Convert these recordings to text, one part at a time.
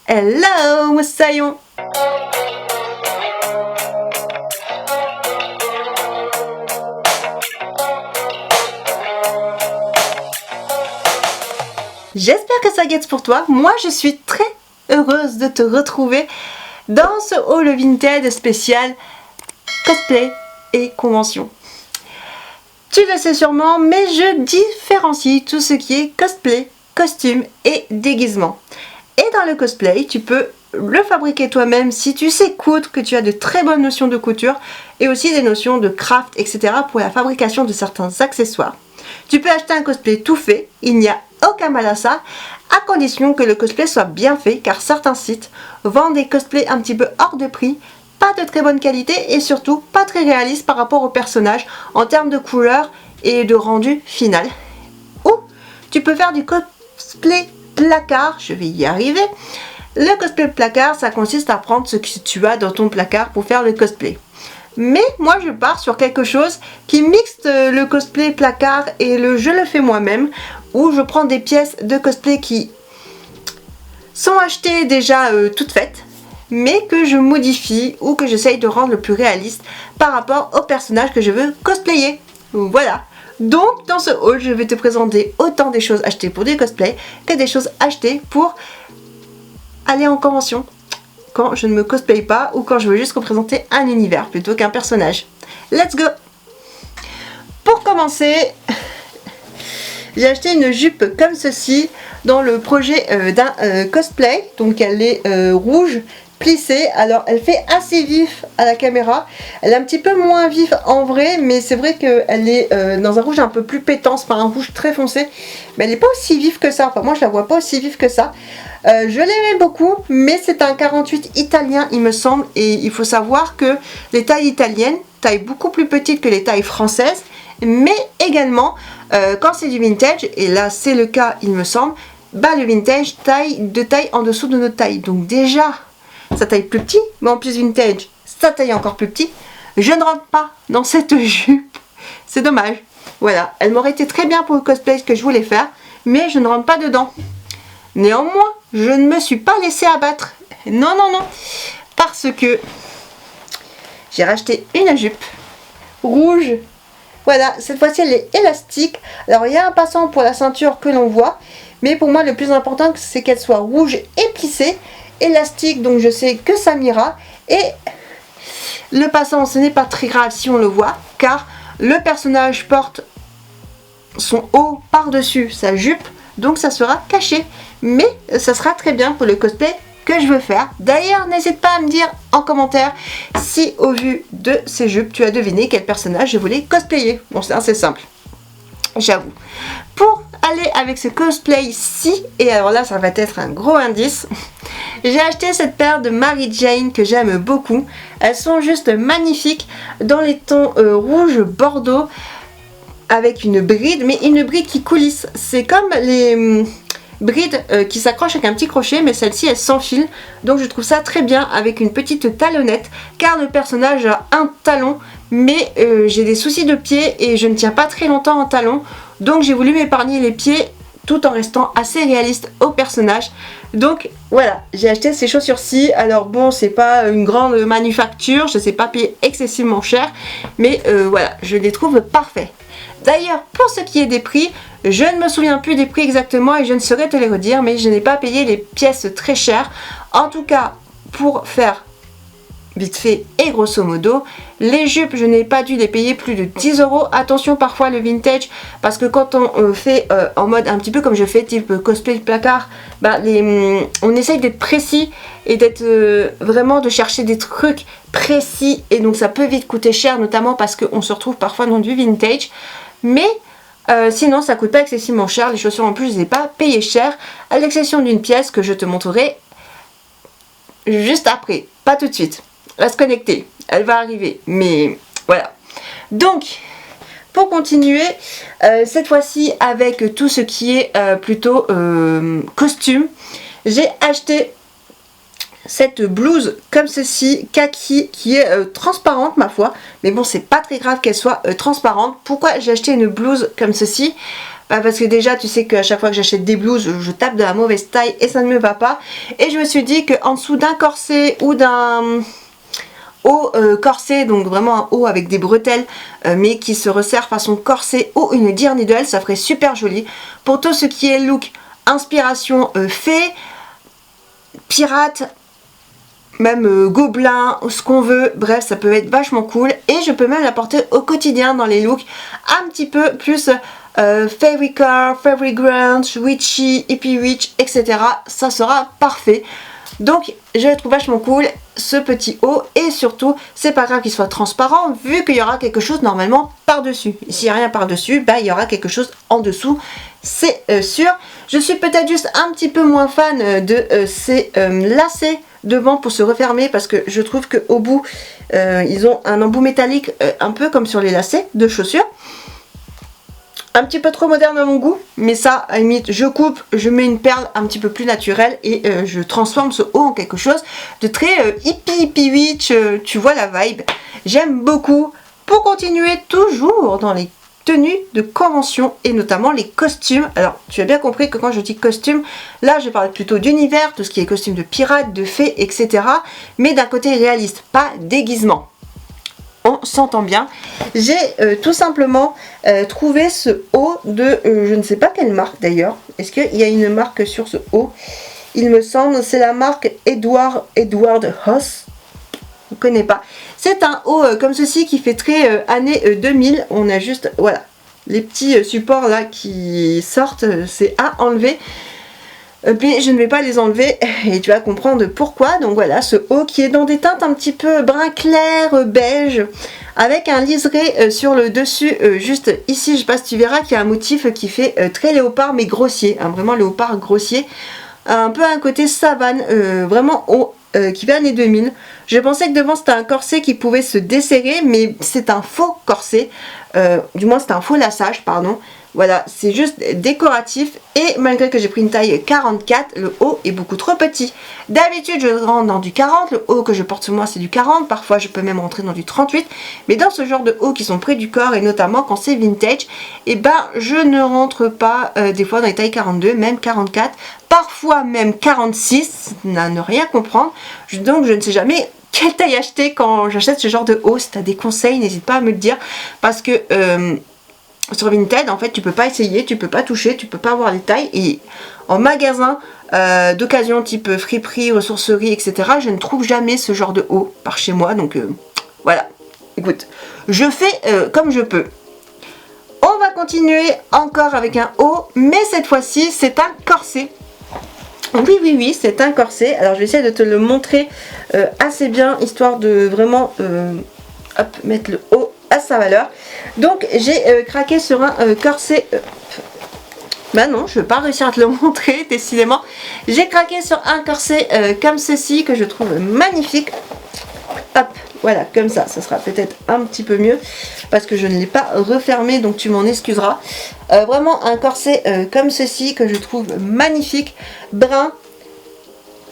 Hello Moussaillon. J'espère que ça guette pour toi. Moi, je suis très heureuse de te retrouver dans ce haul vintage spécial cosplay et convention. Tu le sais sûrement, mais je différencie tout ce qui est cosplay, costume et déguisement. Et dans le cosplay, tu peux le fabriquer toi-même si tu sais coudre, que tu as de très bonnes notions de couture et aussi des notions de craft, etc. pour la fabrication de certains accessoires. Tu peux acheter un cosplay tout fait, il n'y a aucun mal à ça, à condition que le cosplay soit bien fait, car certains sites vendent des cosplays un petit peu hors de prix, pas de très bonne qualité et surtout pas très réaliste par rapport au personnage en termes de couleur et de rendu final. Ou tu peux faire du cosplay placard, je vais y arriver. Le cosplay placard, ça consiste à prendre ce que tu as dans ton placard pour faire le cosplay. Mais moi je pars sur quelque chose qui mixte le cosplay placard et le je le fais moi-même, où je prends des pièces de cosplay qui sont achetées déjà toutes faites, mais que je modifie ou que j'essaye de rendre le plus réaliste par rapport au personnage que je veux cosplayer. Voilà. Donc dans ce haul, je vais te présenter autant des choses achetées pour des cosplays que des choses achetées pour aller en convention, quand je ne me cosplaye pas ou quand je veux juste représenter un univers plutôt qu'un personnage. Let's go! Pour commencer, j'ai acheté une jupe comme ceci dans le projet d'un cosplay. Donc elle est rouge plissée. Alors elle fait assez vif à la caméra. Elle est un petit peu moins vif en vrai, mais c'est vrai qu'elle est dans un rouge un peu plus pétant, c'est pas un rouge très foncé. Mais elle n'est pas aussi vive que ça. Enfin moi je la vois pas aussi vive que ça. Je l'aimais beaucoup, mais c'est un 48 italien il me semble, et il faut savoir que les tailles italiennes taillent beaucoup plus petites que les tailles françaises, mais également quand c'est du vintage, et là c'est le cas il me semble, bah le vintage taille en dessous de notre taille, donc déjà ça taille plus petit, mais en plus vintage ça taille encore plus petit. Je ne rentre pas dans cette jupe, c'est dommage. Voilà, elle m'aurait été très bien pour le cosplay que je voulais faire, mais je ne rentre pas dedans. Néanmoins, je ne me suis pas laissée abattre. Non, non, non. Parce que j'ai racheté une jupe rouge. Voilà, cette fois-ci elle est élastique. Alors il y a un passant pour la ceinture que l'on voit. Mais pour moi le plus important c'est qu'elle soit rouge et plissée. Élastique, donc je sais que ça m'ira. Et le passant, ce n'est pas très grave si on le voit. Car le personnage porte son haut par-dessus sa jupe. Donc ça sera caché. Mais ça sera très bien pour le cosplay que je veux faire. D'ailleurs, n'hésite pas à me dire en commentaire si au vu de ces jupes, tu as deviné quel personnage je voulais cosplayer. Bon, c'est assez simple, j'avoue. Pour aller avec ce cosplay-ci, et alors là, ça va être un gros indice, j'ai acheté cette paire de Mary Jane que j'aime beaucoup. Elles sont juste magnifiques dans les tons rouge bordeaux avec une bride, mais une bride qui coulisse. C'est comme les bride qui s'accroche avec un petit crochet, mais celle-ci elle s'enfile, donc je trouve ça très bien avec une petite talonnette, car le personnage a un talon, mais j'ai des soucis de pied et je ne tiens pas très longtemps en talon, donc j'ai voulu m'épargner les pieds tout en restant assez réaliste au personnage. Donc voilà, j'ai acheté ces chaussures-ci. Alors bon, c'est pas une grande manufacture, je sais pas payer excessivement cher, mais voilà, je les trouve parfaits. D'ailleurs, pour ce qui est des prix, je ne me souviens plus des prix exactement et je ne saurais te les redire, mais je n'ai pas payé les pièces très chères. En tout cas, pour faire vite fait et grosso modo, les jupes, je n'ai pas dû les payer plus de 10 €. Attention parfois le vintage, parce que quand on fait en mode un petit peu comme je fais, type cosplay placard, bah, on essaye d'être précis et d'être vraiment de chercher des trucs précis, et donc ça peut vite coûter cher, notamment parce qu'on se retrouve parfois dans du vintage. Mais sinon ça coûte pas excessivement cher. Les chaussures en plus je les ai pas payées cher, à l'exception d'une pièce que je te montrerai juste après, pas tout de suite. Reste connecté, elle va arriver, mais voilà. Donc pour continuer, cette fois-ci avec tout ce qui est plutôt costume, j'ai acheté cette blouse comme ceci, kaki, qui est transparente ma foi, mais bon c'est pas très grave qu'elle soit transparente. Pourquoi j'ai acheté une blouse comme ceci? Bah parce que déjà tu sais qu'à chaque fois que j'achète des blouses, je tape de la mauvaise taille et ça ne me va pas. Et je me suis dit qu'en dessous d'un corset ou d'un haut corset, donc vraiment un haut avec des bretelles mais qui se resserre façon corset ou une deer needle, ça ferait super joli. Pour tout ce qui est look inspiration fée, pirate, même gobelin, ce qu'on veut, bref ça peut être vachement cool et je peux même la porter au quotidien dans les looks un petit peu plus fairy car, fairy grunge, witchy, hippie witch, etc. Ça sera parfait. Donc je le trouve vachement cool ce petit haut et surtout c'est pas grave qu'il soit transparent vu qu'il y aura quelque chose normalement par dessus. S'il n'y a rien par dessus, bah, il y aura quelque chose en dessous, c'est sûr. Je suis peut-être juste un petit peu moins fan de ces lacets devant pour se refermer parce que je trouve qu'au bout ils ont un embout métallique un peu comme sur les lacets de chaussures. Un petit peu trop moderne à mon goût, mais ça, à la limite, je coupe, je mets une perle un petit peu plus naturelle et je transforme ce haut en quelque chose de très hippie witch, tu vois la vibe. J'aime beaucoup. Pour continuer toujours dans les tenues de convention et notamment les costumes. Alors, tu as bien compris que quand je dis costume, là, je parle plutôt d'univers, tout ce qui est costume de pirate, de fée, etc. Mais d'un côté réaliste, pas déguisement. On s'entend bien. J'ai tout simplement trouvé ce haut de je ne sais pas quelle marque d'ailleurs. Est-ce qu'il y a une marque sur ce haut? Il me semble c'est la marque Edward Hoss. Je ne connais pas. C'est un haut comme ceci qui fait très années 2000. On a juste voilà les petits supports là qui sortent. C'est à enlever. Puis je ne vais pas les enlever et tu vas comprendre pourquoi. Donc voilà, ce haut qui est dans des teintes un petit peu brun clair, beige, avec un liseré sur le dessus, juste ici, je sais pas si tu verras qu'il y a un motif qui fait très léopard mais grossier, hein, vraiment léopard grossier, un peu un côté savane, vraiment haut, qui fait années 2000. Je pensais que devant c'était un corset qui pouvait se desserrer, mais c'est un faux corset, du moins c'est un faux laçage, pardon. Voilà, c'est juste décoratif et malgré que j'ai pris une taille 44, le haut est beaucoup trop petit. D'habitude, je rentre dans du 40, le haut que je porte sur moi c'est du 40, parfois je peux même rentrer dans du 38. Mais dans ce genre de haut qui sont près du corps et notamment quand c'est vintage, et ben je ne rentre pas des fois dans les tailles 42, même 44, parfois même 46, à ne rien comprendre. Donc je ne sais jamais quelle taille acheter quand j'achète ce genre de haut. Si tu as des conseils, n'hésite pas à me le dire parce que... sur Vinted, en fait, tu peux pas essayer, tu peux pas toucher, tu peux pas voir les tailles. Et en magasin d'occasion type friperie, ressourcerie, etc., je ne trouve jamais ce genre de haut par chez moi. Donc voilà, écoute, je fais comme je peux. On va continuer encore avec un haut, mais cette fois-ci, c'est un corset. Oui, c'est un corset. Alors, je vais essayer de te le montrer assez bien, histoire de vraiment hop, mettre le haut à sa valeur. Donc j'ai craqué sur un corset bah non, je ne vais pas réussir à te le montrer décidément. J'ai craqué sur un corset comme ceci que je trouve magnifique. Hop, voilà, comme ça sera peut-être un petit peu mieux parce que je ne l'ai pas refermé, donc tu m'en excuseras. Vraiment un corset comme ceci que je trouve magnifique, brun,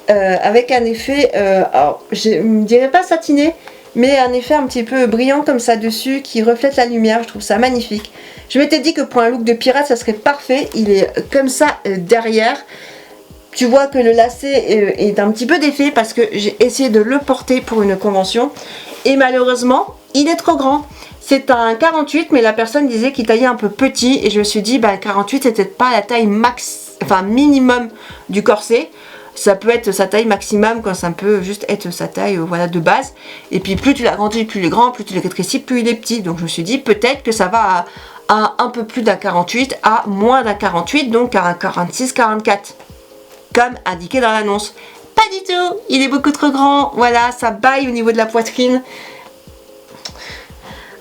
avec un effet, alors je ne dirais pas satiné, mais un effet un petit peu brillant comme ça dessus qui reflète la lumière. Je trouve ça magnifique. Je m'étais dit que pour un look de pirate ça serait parfait. Il est comme ça derrière. Tu vois que le lacet est un petit peu défait parce que j'ai essayé de le porter pour une convention et malheureusement il est trop grand. C'est un 48 mais la personne disait qu'il taillait un peu petit et je me suis dit bah 48 c'est peut-être pas la taille max, enfin minimum du corset. Ça peut être sa taille maximum quand ça peut juste être sa taille voilà, de base. Et puis plus tu l'agrandis, plus il est grand, plus tu le rétrécis, plus il est petit. Donc je me suis dit peut-être que ça va à un peu plus d'un 48, à moins d'un 48, donc à un 46-44. Comme indiqué dans l'annonce. Pas du tout, il est beaucoup trop grand. Voilà, ça baille au niveau de la poitrine.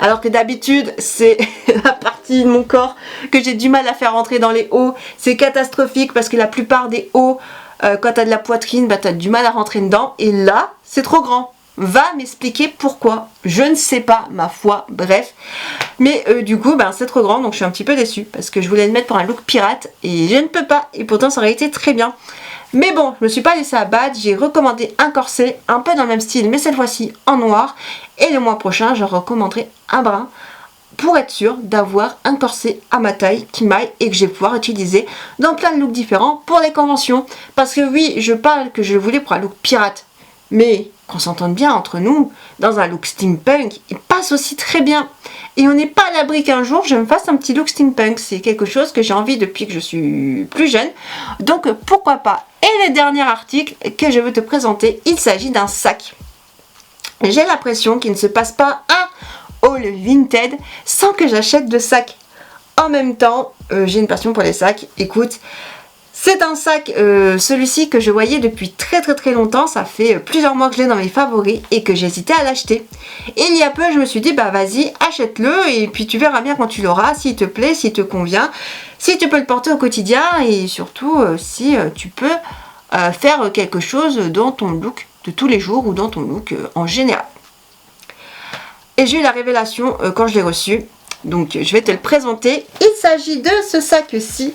Alors que d'habitude, c'est la partie de mon corps que j'ai du mal à faire rentrer dans les hauts. C'est catastrophique parce que la plupart des hauts, quand tu as de la poitrine, bah, tu as du mal à rentrer dedans. Et là, c'est trop grand. Va m'expliquer pourquoi. Je ne sais pas, ma foi. Bref. Mais du coup, bah, c'est trop grand. Donc je suis un petit peu déçue. Parce que je voulais le mettre pour un look pirate. Et je ne peux pas. Et pourtant, ça aurait été très bien. Mais bon, je me suis pas laissée abattre. J'ai recommandé un corset. Un peu dans le même style. Mais cette fois-ci en noir. Et le mois prochain, je recommanderai un brun. pour être sûr d'avoir un corset à ma taille qui m'aille et que je vais pouvoir utiliser dans plein de looks différents pour les conventions. Parce que oui, je parle que je le voulais pour un look pirate, mais qu'on s'entende bien entre nous, dans un look steampunk, il passe aussi très bien. Et on n'est pas à l'abri qu'un jour je me fasse un petit look steampunk. C'est quelque chose que j'ai envie depuis que je suis plus jeune. Donc pourquoi pas. Et le dernier article que je veux te présenter, il s'agit d'un sac. J'ai l'impression qu'il ne se passe pas un haul Vinted sans que j'achète de sacs. En même temps, j'ai une passion pour les sacs. Écoute, c'est un sac, celui-ci que je voyais depuis très longtemps. Ça fait plusieurs mois que je l'ai dans mes favoris et que j'hésitais à l'acheter. Et il y a peu, je me suis dit, bah vas-y, achète-le et puis tu verras bien quand tu l'auras, s'il te plaît, s'il te convient, si tu peux le porter au quotidien et surtout si tu peux faire quelque chose dans ton look de tous les jours ou dans ton look en général. Et j'ai eu la révélation quand je l'ai reçu. Donc je vais te le présenter. Il s'agit de ce sac-ci.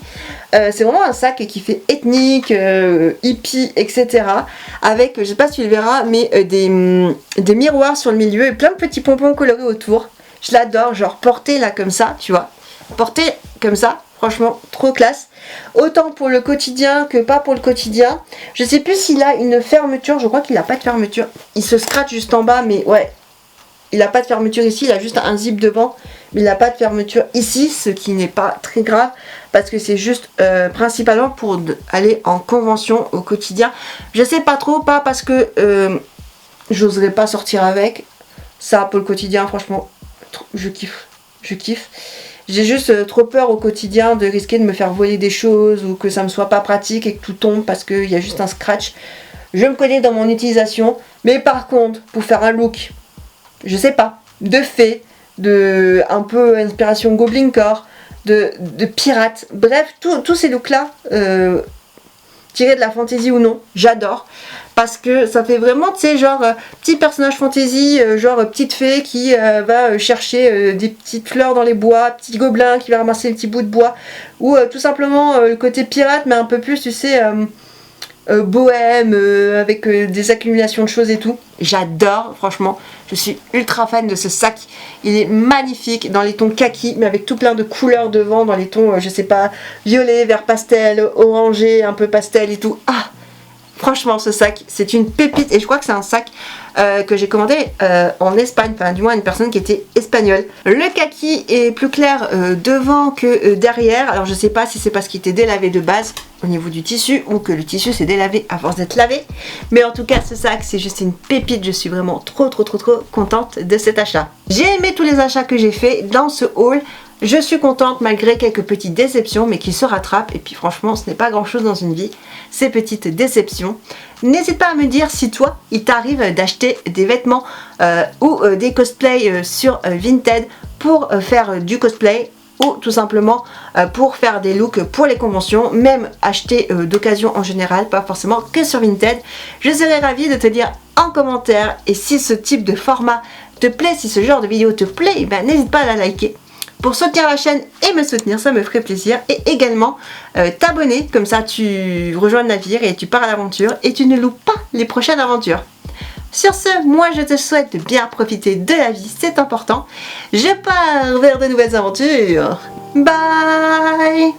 C'est vraiment un sac qui fait ethnique, hippie, etc. Avec, je sais pas si tu le verras, mais des miroirs sur le milieu et plein de petits pompons colorés autour. Je l'adore, genre porter là comme ça, tu vois. Porter comme ça, franchement, trop classe. Autant pour le quotidien que pas pour le quotidien. Je sais plus s'il a une fermeture, je crois qu'il n'a pas de fermeture. Il se scratch juste en bas, mais ouais. Il n'a pas de fermeture ici, il a juste un zip devant, mais il n'a pas de fermeture ici, ce qui n'est pas très grave, parce que c'est juste principalement pour aller en convention au quotidien. Je sais pas trop, pas parce que j'oserais pas sortir avec. Ça, pour le quotidien, franchement, je kiffe. J'ai juste trop peur au quotidien de risquer de me faire voler des choses ou que ça me soit pas pratique et que tout tombe parce qu'il y a juste un scratch. Je me connais dans mon utilisation, mais par contre, pour faire un look, je sais pas, de fée, de un peu inspiration Goblin Core, de pirate, bref, tous ces looks là, tirés de la fantasy ou non, j'adore. Parce que ça fait vraiment, tu sais, genre petit personnage fantasy, genre petite fée qui va chercher des petites fleurs dans les bois, petit gobelin qui va ramasser des petits bouts de bois, ou tout simplement le côté pirate, mais un peu plus, tu sais, bohème, avec des accumulations de choses et tout. J'adore, franchement, je suis ultra fan de ce sac. Il est magnifique dans les tons kaki, mais avec tout plein de couleurs devant, dans les tons, je sais pas, violet, vert pastel, orangé, un peu pastel et tout. Ah, franchement, ce sac, c'est une pépite. Et je crois que c'est un sac que j'ai commandé en Espagne. Enfin, du moins, une personne qui était espagnole. Le kaki est plus clair devant que derrière. Alors, je sais pas si c'est parce qu'il était délavé de base au niveau du tissu ou que le tissu s'est délavé à force d'être lavé. Mais en tout cas, ce sac, c'est juste une pépite. Je suis vraiment trop contente de cet achat. J'ai aimé tous les achats que j'ai fait dans ce haul. Je suis contente malgré quelques petites déceptions, mais qui se rattrapent. Et puis franchement, ce n'est pas grand chose dans une vie, ces petites déceptions. N'hésite pas à me dire si toi, il t'arrive d'acheter des vêtements ou des cosplays sur Vinted pour faire du cosplay ou tout simplement pour faire des looks pour les conventions, même acheter d'occasion en général, pas forcément que sur Vinted. Je serais ravie de te dire en commentaire, et si ce type de format te plaît, si ce genre de vidéo te plaît, ben, n'hésite pas à la liker. Pour soutenir la chaîne et me soutenir, ça me ferait plaisir. Et également t'abonner, comme ça tu rejoins le navire et tu pars à l'aventure et tu ne loupes pas les prochaines aventures. Sur ce, moi je te souhaite de bien profiter de la vie, c'est important. Je pars vers de nouvelles aventures. Bye!